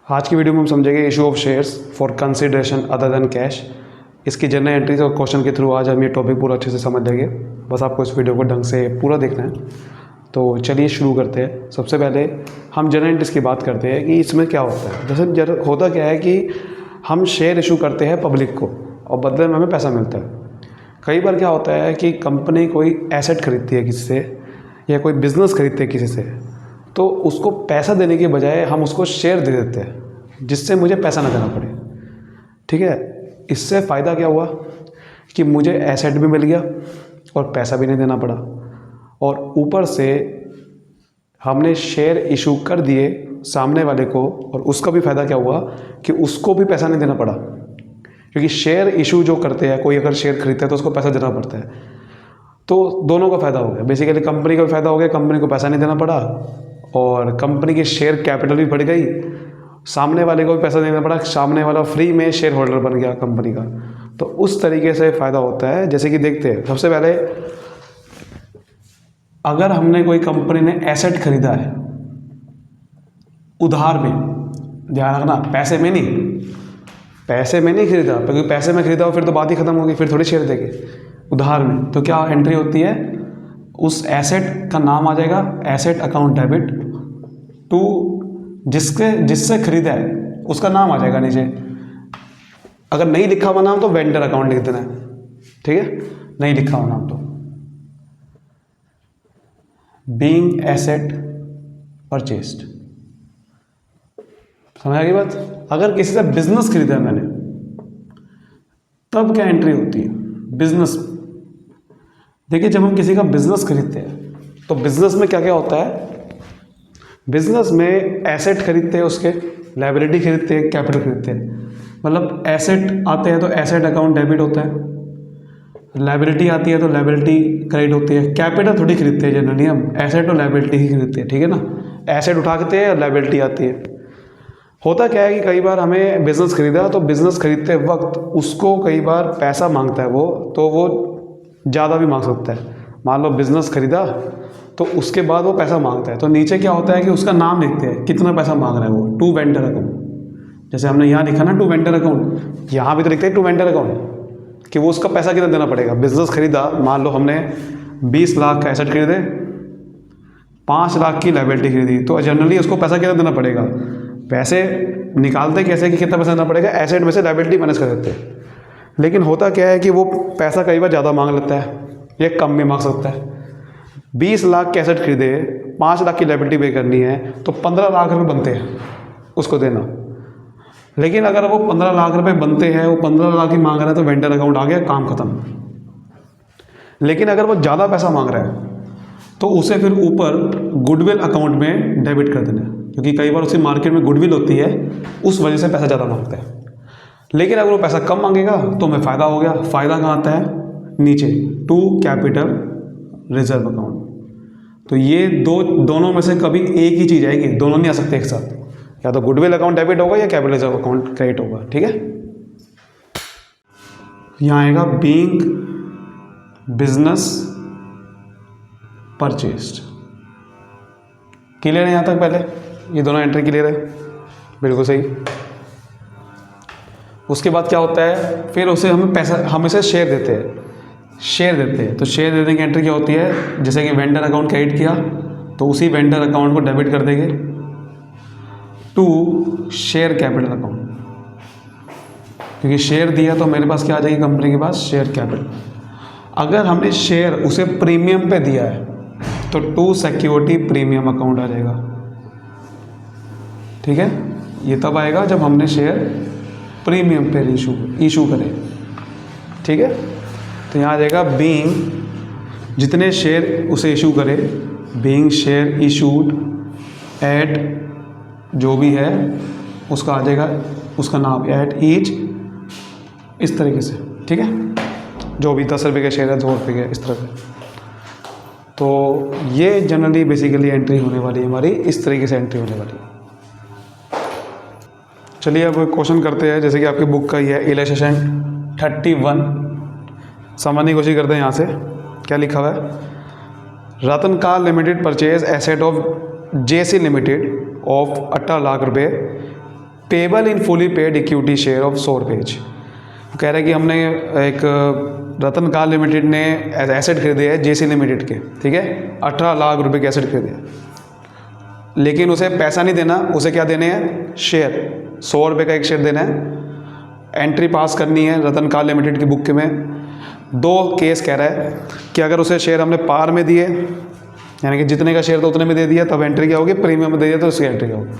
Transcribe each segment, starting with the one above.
आज की वीडियो में हम समझेंगे issue of shares for consideration other than cash. इसकी जनरल एंट्रीज और क्वेश्चन के थ्रू आज हम ये टॉपिक पूरा अच्छे से समझ लेंगे। बस आपको इस वीडियो को ढंग से पूरा देखना है। तो चलिए शुरू करते हैं। सबसे पहले हम जनरल एंट्रीज की बात करते हैं कि इसमें क्या होता है। जैसे होता क्या है कि हम शेयर इशू करते हैं पब्लिक को और बदले में हमें पैसा मिलता है। कई बार क्या होता है कि कंपनी कोई एसेट खरीदती है किसी से या कोई बिज़नेस खरीदती है किसी से, तो उसको पैसा देने के बजाय हम उसको शेयर दे देते हैं जिससे मुझे पैसा ना देना पड़े। ठीक है, इससे फ़ायदा क्या हुआ कि मुझे एसेट भी मिल गया और पैसा भी नहीं देना पड़ा, और ऊपर से हमने शेयर इशू कर दिए सामने वाले को, और उसका भी फ़ायदा क्या हुआ कि उसको भी पैसा नहीं देना पड़ा। क्योंकि शेयर इशू जो करते हैं, कोई अगर शेयर खरीदता है तो उसको पैसा देना पड़ता है, तो दोनों का फ़ायदा हो गया। बेसिकली कंपनी का भी फ़ायदा हो गया, कंपनी को पैसा नहीं देना पड़ा और कंपनी की शेयर कैपिटल भी बढ़ गई, सामने वाले को भी पैसा देना पड़ा, सामने वाला फ्री में शेयर होल्डर बन गया कंपनी का। तो उस तरीके से फ़ायदा होता है। जैसे कि देखते हैं, सबसे पहले अगर हमने कोई कंपनी ने एसेट खरीदा है उधार में, ध्यान रखना पैसे में नहीं खरीदा, क्योंकि पैसे में खरीदा हो फिर तो बात ही खत्म होगी, फिर थोड़ी शेयर देंगे। उधार में तो क्या एंट्री होती है, उस एसेट का नाम आ जाएगा एसेट अकाउंट डेबिट टू जिससे खरीदा है उसका नाम आ जाएगा नीचे। अगर नहीं लिखा हुआ नाम तो वेंडर अकाउंट लिख देना है। ठीक है, नहीं लिखा हुआ नाम तो बीइंग एसेट परचेस्ड। समझ आ गई बात। अगर किसी से बिजनेस खरीदा मैंने तब क्या एंट्री होती है बिजनेस। देखिए, जब हम किसी का बिजनेस खरीदते हैं तो बिजनेस में क्या क्या होता है। बिजनेस में एसेट खरीदते हैं, उसके लायबिलिटी खरीदते हैं, कैपिटल खरीदते हैं। मतलब एसेट आते हैं तो एसेट अकाउंट डेबिट होता है, लायबिलिटी आती है तो लायबिलिटी क्रेडिट होती है। कैपिटल थोड़ी खरीदते हैं जनरली, हम एसेट और लायबिलिटी ही खरीदते हैं। ठीक है ना, एसेट उठाते हैं और लायबिलिटी आती है। होता क्या है कि कई बार हमें बिज़नेस खरीदा तो बिज़नेस खरीदते वक्त उसको कई बार पैसा मांगता है वो, तो वो ज़्यादा भी मांग सकता है। मान लो बिज़नेस खरीदा तो उसके बाद वो पैसा मांगता है, तो नीचे क्या होता है कि उसका नाम लिखते हैं कितना पैसा मांग रहा है वो, टू वेंडर अकाउंट। जैसे हमने यहाँ लिखा ना टू वेंडर अकाउंट, यहाँ भी तो लिखते हैं टू वेंडर अकाउंट कि वो उसका पैसा कितना देना पड़ेगा। बिज़नेस खरीदा, मान लो हमने 20 लाख का एसेट खरीदे, 5 लाख की लायबिलिटी खरीदी, तो जनरली उसको पैसा कितना देना पड़ेगा। पैसे निकालते कैसे कि कितना पैसा देना पड़ेगा, एसेट में से लायबिलिटी माइनस कर देते हैं। लेकिन होता क्या है कि वो पैसा कई बार ज़्यादा मांग लेता है या कम भी मांग सकता है। 20 लाख के एसेट खरीदे, 5 लाख की लायबिलिटी पे करनी है, तो 15 लाख रुपए बनते हैं उसको देना। लेकिन अगर वो 15 लाख रुपए बनते हैं, वो 15 लाख ही मांग रहा है, तो वेंडर अकाउंट आ गया, काम खत्म। लेकिन अगर वो ज़्यादा पैसा मांग रहा है तो उसे फिर ऊपर गुडविल अकाउंट में डेबिट कर देना है, क्योंकि कई बार उसी मार्केट में गुडविल होती है, उस वजह से पैसा ज़्यादा मांगता है। लेकिन अगर वो पैसा कम मांगेगा तो हमें फ़ायदा हो गया। फ़ायदा कहाँ आता है, नीचे टू कैपिटल रिजर्व अकाउंट। तो ये दोनों में से कभी एक ही चीज़ आएगी, दोनों नहीं आ सकते एक साथ। या तो गुडविल अकाउंट डेबिट होगा या कैपिटल रिजर्व अकाउंट क्रेडिट होगा। ठीक है, यहाँ आएगा बीइंग बिजनेस परचेस्ड। क्लियर है यहाँ तक? पहले ये दोनों एंट्री क्लियर है, बिल्कुल सही। उसके बाद क्या होता है, फिर उसे हमें पैसा, हम इसे शेयर देते हैं। तो शेयर देने की एंट्री क्या होती है, जैसे कि वेंडर अकाउंट क्रेडिट किया तो उसी वेंडर अकाउंट को डेबिट कर देंगे टू शेयर कैपिटल अकाउंट। क्योंकि शेयर दिया तो मेरे पास क्या आ जाएगी, कंपनी के पास शेयर कैपिटल। अगर हमने शेयर उसे प्रीमियम पे दिया है तो टू सिक्योरिटी प्रीमियम अकाउंट आ जाएगा। ठीक है, ये तब आएगा जब हमने शेयर प्रीमियम पे इशू करें। ठीक है, तो यहाँ आ जाएगा बीइंग, जितने शेयर उसे इशू करे, बीइंग शेयर इशूड एट, जो भी है उसका आ जाएगा उसका नाम एट ईच, इस तरीके से। ठीक है, जो भी 10 रुपये के शेयर है, 2 रुपये के, इस तरह से। तो ये जनरली बेसिकली एंट्री होने वाली है हमारी, इस तरीके से एंट्री होने वाली है। चलिए अब क्वेश्चन करते हैं। जैसे कि आपकी बुक का ही है इलस्ट्रेशन 31, समझने की कोशिश करते हैं। यहाँ से क्या लिखा हुआ है, Ratankal limited purchase asset of JC limited of 18 lakh रुपए payable in fully paid equity share of 100 रुपये। कह रहा है कि हमने एक रतनकाल लिमिटेड ने एसेट खरीदे है जेसी लिमिटेड के, ठीक है, 18 लाख रुपए के एसेट खरीदे, लेकिन उसे पैसा नहीं देना, उसे क्या देने हैं, शेयर, 100 रुपये का एक शेयर देना है। एंट्री पास करनी है रतनकाल लिमिटेड की बुक में। 2 केस कह रहा है कि अगर उसे शेयर हमने पार में दिए, यानी कि जितने का शेयर था उतने में दे दिया, तब एंट्री क्या होगी, प्रीमियम में दे दिया तो उसकी एंट्री क्या होगी।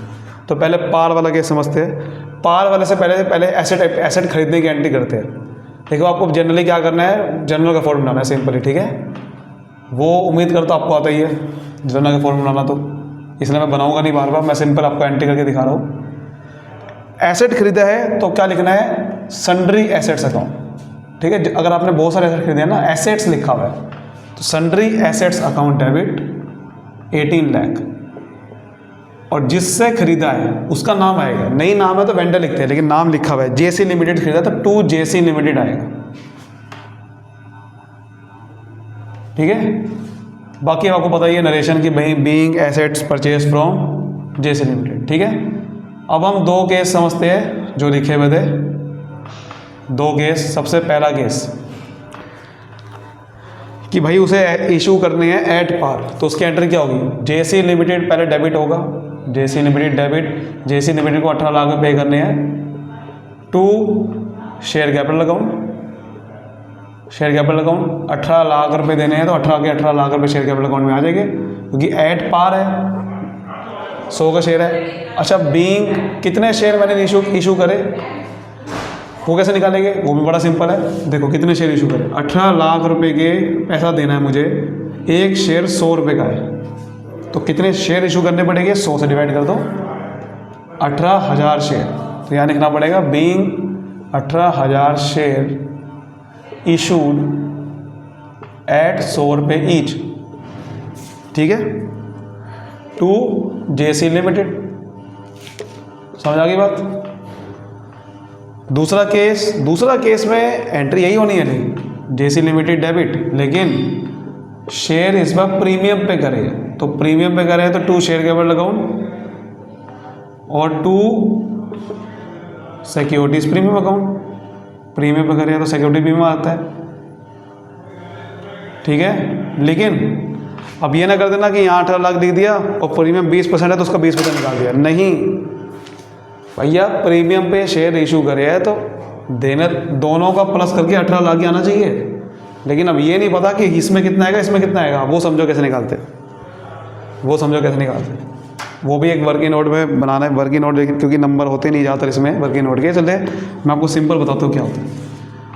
तो पहले पार वाला केस समझते हैं। पार वाले से पहले एसेट खरीदने की एंट्री करते हैं। देखो आपको जनरली क्या करना है, जनरल का फॉर्म बनाना है सिंपली, ठीक है। वो उम्मीद करता आपको आता ही है जनरल का फॉर्म बनाना, तो इसलिए मैं बनाऊंगा नहीं बार बार, मैं सिंपल आपको एंट्री करके दिखा रहा हूँ। एसेट खरीदा है तो क्या लिखना है, सन्ड्री एसेट्स अकाउंट, ठीक है। अगर आपने बहुत सारे एसेट खरीदे हैं ना, एसेट्स लिखा हुआ है, तो sundry assets account debit 18 lakh, और जिससे खरीदा है उसका नाम आएगा, नहीं नाम है तो वेंडर लिखते हैं, लेकिन नाम लिखा हुआ है जेसी लिमिटेड खरीदा तो 2 जेसी लिमिटेड आएगा, ठीक है। बाकी आपको पता ही है नरेशन की, being assets purchase from JC limited, ठीक है। अब हम 2 केस समझते हैं जो लिखे हुए थे, 2 केस। सबसे पहला केस कि भाई उसे इशू करने हैं एट पार, तो उसकी एंट्री क्या होगी, जेसी लिमिटेड पहले डेबिट होगा, जेसी लिमिटेड डेबिट, जेसी लिमिटेड को 18 लाख पे करने हैं, 2 share capital account, share capital account 18 lakh रुपए देने हैं, तो 18 लाख रुपए शेयर कैपिटल अकाउंट में आ जाएंगे, क्योंकि एट पार है, 100 का शेयर है। अच्छा, बीइंग कितने शेयर मैंने इशू करे, वो कैसे निकालेंगे, वो भी बड़ा सिंपल है। देखो कितने शेयर इशू करें, 18 लाख रुपए के पैसा देना है मुझे, एक शेयर 100 रुपये का है, तो कितने शेयर इशू करने पड़ेंगे, 100 से डिवाइड कर दो, 18,000 शेयर। तो यहाँ लिखना पड़ेगा बीइंग 18,000 शेयर इशूड एट 100 रुपये ईच, ठीक है, टू जेसी लिमिटेड। समझ आ गई बात। दूसरा केस में एंट्री यही होनी है, नहीं जेसी लिमिटेड डेबिट, लेकिन शेयर इस बार प्रीमियम पे करेगा, तो प्रीमियम पे करे तो 2 शेयर कैपिटल अकाउंट और 2 सिक्योरिटीज प्रीमियम अकाउंट। प्रीमियम पे करे तो सिक्योरिटी प्रीमियम आता है, ठीक है। लेकिन अब ये ना कर देना कि यहाँ 18 लाख दे दिया और प्रीमियम 20% है तो उसका 20% निकाल दिया, नहीं भैया, प्रीमियम पे शेयर इशू करे है तो देने दोनों का प्लस करके 18 लाख ही आना चाहिए। लेकिन अब ये नहीं पता कि इसमें कितना आएगा, इसमें कितना आएगा, वो समझो कैसे निकालते, वो भी एक वर्किंग नोट में बनाना है। वर्किंग नोट क्योंकि नंबर होते नहीं ज़्यादातर इसमें वर्किंग नोट के, चले मैं आपको सिंपल बताता हूँ क्या होता है।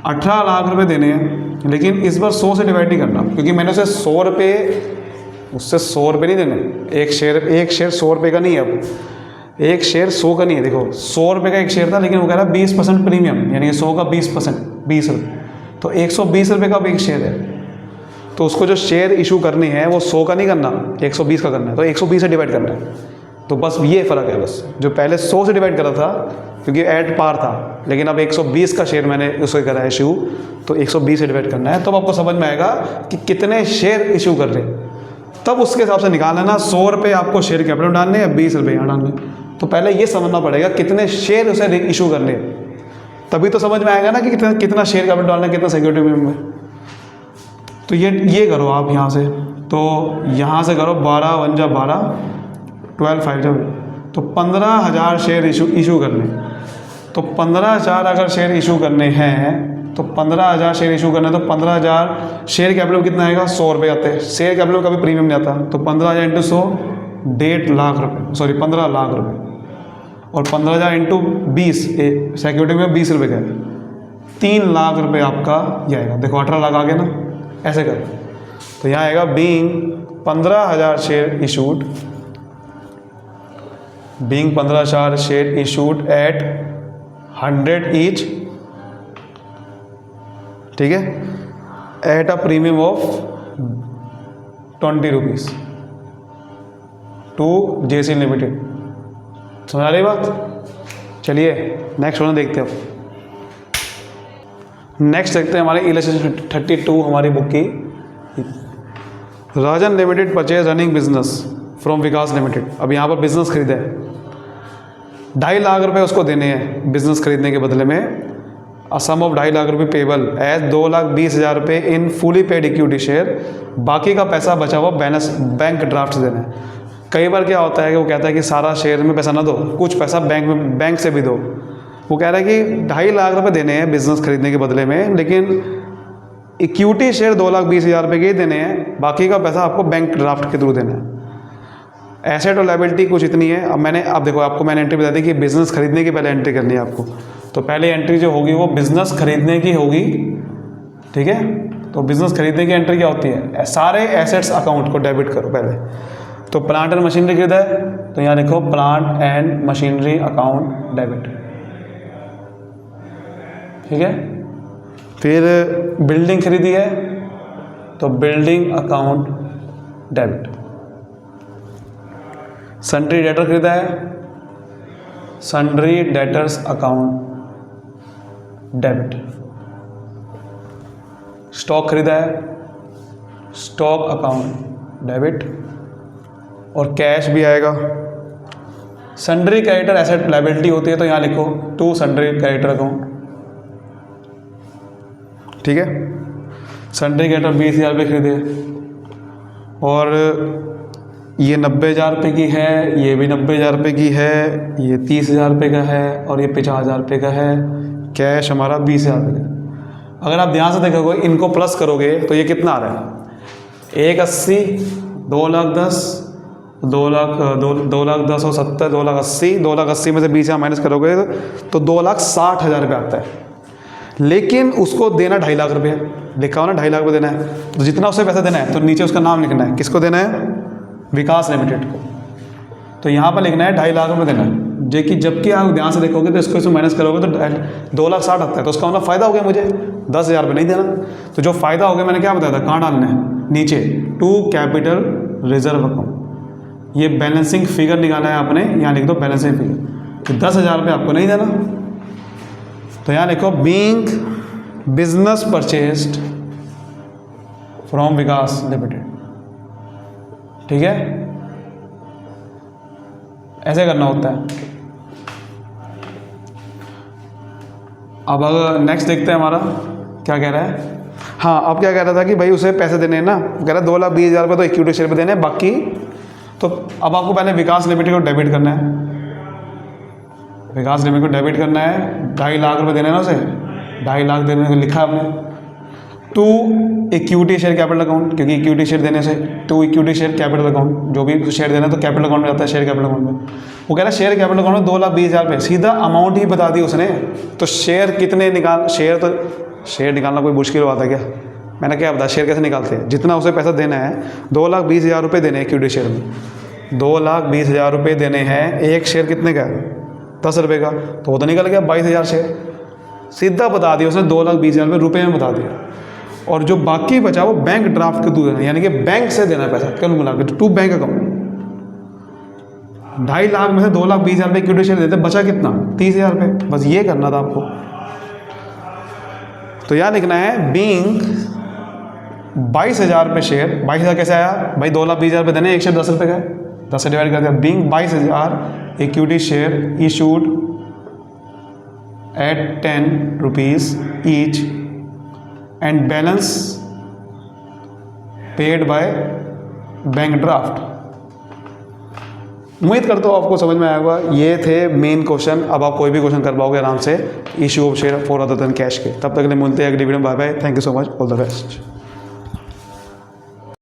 18 लाख रुपए देने हैं, लेकिन इस बार 100 से डिवाइड नहीं करना, क्योंकि मैंने उसे 100 रुपये, उससे 100 रुपये नहीं देने। एक शेयर 100 रुपये का नहीं है, अब एक शेयर 100 का नहीं है। देखो 100 रुपये का एक शेयर था, लेकिन वो कह रहा है 20% प्रीमियम, यानी कि 100 का 20%, 20 रुपये, तो 120 रुपये का भी एक शेयर है। तो उसको जो शेयर इशू करने हैं वो 100 का नहीं करना, 120 का करना है, तो 120 से डिवाइड करना है। तो बस ये फ़र्क है, बस जो पहले 100 से डिवाइड करा था क्योंकि एट पार था, लेकिन अब 120 का शेयर मैंने उसको करा है इशू, तो 120 से डिवाइड करना है। तब आपको समझ में आएगा कि कितने शेयर इशू कर रहे हैं, तब उसके हिसाब से निकाल लेना। 100 रुपये आपको शेयर कैपिटल डालने हैं, 20 रुपये यहाँ डालने। तो पहले ये समझना पड़ेगा कितने शेयर उसे इशू करने, तभी तो समझ में आएगा ना कि कितना शेयर कैपिटल डालना है, कितना सिक्योरिटी में। तो ये करो आप यहाँ से, तो यहाँ से करो 12 × 1 = 12, 12 × 5 = तो 15,000 शेयर इशू करने। तो 15,000 अगर शेयर इशू करने हैं, तो 15,000 शेयर इशू करने, तो 15,000 शेयर कैपिटल कितना आएगा, 100 रुपये आते हैं। शेयर कैपिटल कभी प्रीमियम नहीं आता, तो 15,000 × 100 1.5 लाख रुपये, सॉरी 15 लाख रुपये, और 15,000 × 20 सिक्योरिटी में 20 रुपये का है, 3 लाख रुपये आपका ये आएगा। देखो 18 लाख आ गया ना, ऐसे कर। तो यहाँ आएगा being 15,000 share issued, being 15,000 share issued at 100 each, ठीक है, at a premium of 20 rupees to JC limited. समझ आ रही बात। चलिए नेक्स्ट वन देखते हैं। नेक्स्ट देखते हैं हमारे इलस्ट्रेशन 32 हमारी बुक की। Rajan limited purchase running business from Vikas limited. अब यहाँ पर बिजनेस खरीदा है, 2.5 लाख रुपए उसको देने हैं बिजनेस खरीदने के बदले में, अ सम ऑफ 2.5 लाख रुपए पेबल एज 2,20,000 रुपये इन फुली पेड इक्विटी शेयर, बाकी का पैसा बचा हुआ बैलेंस बैंक ड्राफ्ट से देना है। कई बार क्या होता है कि वो कहता है कि सारा शेयर में पैसा ना दो, कुछ पैसा बैंक से भी दो। वो कह रहा है कि 2.5 लाख रुपए देने हैं बिजनेस खरीदने के बदले में, लेकिन इक्विटी शेयर 2,20,000 रुपये के ही देने हैं, बाकी का पैसा आपको बैंक ड्राफ्ट के थ्रू देना है। एसेट और लायबिलिटी कुछ इतनी है। अब देखो आपको मैंने एंट्री बता दी कि बिज़नेस खरीदने की पहले एंट्री करनी है आपको, तो पहले एंट्री जो होगी वो बिज़नेस खरीदने की होगी, ठीक है। तो बिज़नेस खरीदने की एंट्री क्या होती है, सारे एसेट्स अकाउंट को डेबिट करो पहले। तो प्लांट एंड मशीनरी खरीदा है तो यहाँ लिखो plant and machinery account debit, ठीक है। फिर बिल्डिंग खरीदी है तो building account debit. Sundry debtor खरीदा है, sundry debtors account debit. Stock खरीदा है, स्टॉक अकाउंट डेबिट। और कैश भी आएगा। सन्ड्री क्रेडिटर एसेट लायबिलिटी होती है तो यहाँ लिखो टू सन्ड्री क्रेडिटर अकाउंट, ठीक है। सन्ड्री क्रेडिटर 20,000 रुपये खरीदे और ये 90,000 रुपये की है, ये भी 90,000 रुपये की है, ये 30,000 रुपये का है और ये 50,000 रुपये का है। कैश हमारा 20,000 रुपये का। अगर आप ध्यान से देखोगे इनको प्लस करोगे तो ये कितना आ रहा है, 1,80, 2,10,000, 2,10,000 और 70, 2,80,000, 2,80,000 में से 20,000 माइनस करोगे तो 2,60,000 रुपये आता है। लेकिन उसको देना 2.5 लाख रुपये, लिखा हो ना 2.5 लाख रुपये देना है, तो जितना उसे पैसा देना है तो नीचे उसका नाम लिखना है, किसको देना है, विकास लिमिटेड को। तो यहाँ पर लिखना है 2.5 लाख रुपये देना है, जो कि जबकि आप ध्यान से देखोगे तो इसको इसमें माइनस करोगे तो 2,60,000 आता है। तो उसका मतलब फ़ायदा हो गया, मुझे 10,000 रुपये नहीं देना। तो जो फ़ायदा हो गया मैंने क्या बताया था, कहाँ डालना है, नीचे टू कैपिटल रिजर्व अकाउंट। ये बैलेंसिंग फिगर निकाला है आपने, यहाँ लिख दो बैलेंसिंग फिगर। तो 10,000 रुपये आपको नहीं देना, तो यहाँ लिखो being business purchased from Vikas limited, ठीक है। ऐसे करना होता है। अब अगर नेक्स्ट देखते हैं हमारा क्या कह रहा है। हाँ, अब क्या कह रहा था कि भाई उसे पैसे देने हैं ना, कह रहा है 2,20,000 रुपये तो इक्विटी शेयर पे देने हैं, बाकी तो अब आपको पहले विकास लिमिटेड को डेबिट करना है। विकास लिमिटेड को डेबिट करना है, 2.5 लाख रुपये देने हैं ना उसे, 2.5 लाख देने को लिखा आपने। To equity share capital account, क्योंकि इक्विटी शेयर देने से to equity share capital account, जो भी शेयर देना है तो कैपिटल अकाउंट में जाता है, शेयर कैपिटल अकाउंट में। वो कह रहा है शेयर कैपिटल अकाउंट में 2,20,000 रुपये, सीधा अमाउंट ही बता दी उसने। तो शेयर कितने शेयर निकालना कोई मुश्किल बात है क्या, मैंने क्या बताया शेयर कैसे निकालते हैं। जितना उसे पैसा देना है 2,20,000 रुपये देने हैं इक्विटी शेयर में, 2,20,000 रुपये देने हैं। एक शेयर कितने का, 10 रुपये का, तो वो तो निकल गया 22,000 शेयर। सीधा बता दिया उसने 2,20,000 रुपये में बता दिया। और जो बाकी बचा वो बैंक ड्राफ्ट के थ्रू देना, यानी कि बैंक से देना है पैसा, क्यों मिला के टू बैंक अकाउंट। 2.5 लाख में से 2,20,000 रुपये इक्विटी शेयर देते, बचा कितना, 30,000 रुपये। बस ये करना था आपको। तो यहाँ लिखना है बीइंग 22,000 रुपये शेयर। 22,000 कैसे आया भाई, 2,20,000 रुपये देने, एक शेयर 10 रुपये का है, 10 से डिवाइड कर दिया। Being 22,000 equity share issued eight 10 rupees each and balance paid by bank draft. उम्मीद करता हूँ आपको समझ में आया होगा। ये थे मेन क्वेश्चन। अब आप कोई भी क्वेश्चन कर पाओगे आराम से issue of share for other than cash के। तब तक के लिए मिलते हैं अगली वीडियो में। Bye bye, thank you so much, all the best.